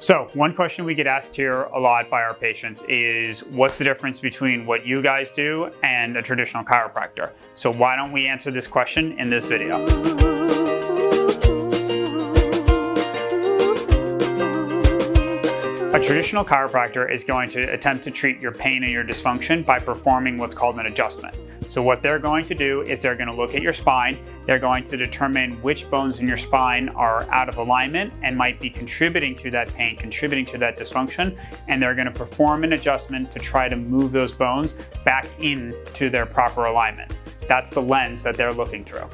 So one question we get asked here a lot by our patients is, what's the difference between what you guys do and a traditional chiropractor? So why don't we answer this question in this video? A traditional chiropractor is going to attempt to treat your pain and your dysfunction by performing what's called an adjustment. So what they're going to do is they're going to look at your spine, they're going to determine which bones in your spine are out of alignment and might be contributing to that pain, contributing to that dysfunction, and they're going to perform an adjustment to try to move those bones back into their proper alignment. That's the lens that they're looking through.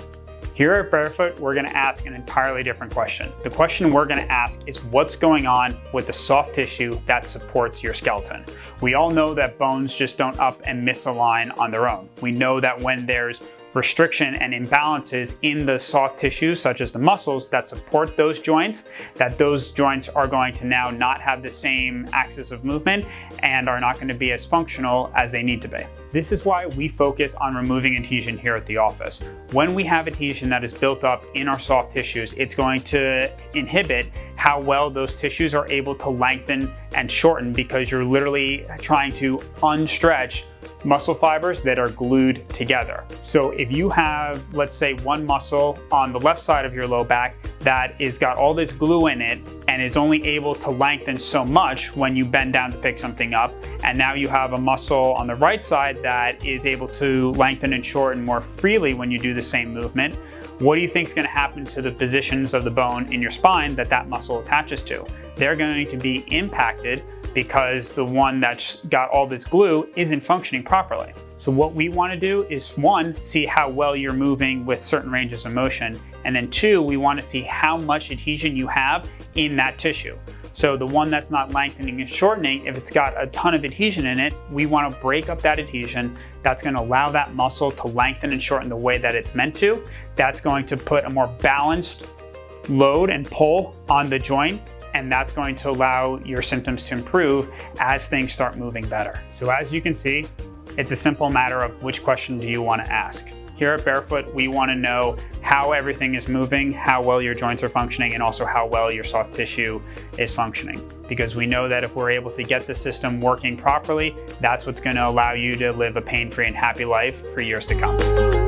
Here at Barefoot, we're gonna ask an entirely different question. The question we're gonna ask is, what's going on with the soft tissue that supports your skeleton? We all know that bones just don't up and misalign on their own. We know that when there's restriction and imbalances in the soft tissues, such as the muscles that support those joints, that those joints are going to now not have the same axis of movement and are not going to be as functional as they need to be. This is why we focus on removing adhesion here at the office. When we have adhesion that is built up in our soft tissues, it's going to inhibit how well those tissues are able to lengthen and shorten, because you're literally trying to unstretch muscle fibers that are glued together. So if you have, let's say, one muscle on the left side of your low back that is got all this glue in it and is only able to lengthen so much when you bend down to pick something up, and now you have a muscle on the right side that is able to lengthen and shorten more freely when you do the same movement, what do you think is going to happen to the positions of the bone in your spine that that muscle attaches to? They're going to be impacted because the one that's got all this glue isn't functioning properly. So what we want to do is, one, see how well you're moving with certain ranges of motion, and then two, we want to see how much adhesion you have in that tissue. So the one that's not lengthening and shortening, if it's got a ton of adhesion in it, we want to break up that adhesion. That's going to allow that muscle to lengthen and shorten the way that it's meant to. That's going to put a more balanced load and pull on the joint, and that's going to allow your symptoms to improve as things start moving better. So as you can see, it's a simple matter of which question do you want to ask. Here at Barefoot, we want to know how everything is moving, how well your joints are functioning, and also how well your soft tissue is functioning. Because we know that if we're able to get the system working properly, that's what's going to allow you to live a pain-free and happy life for years to come.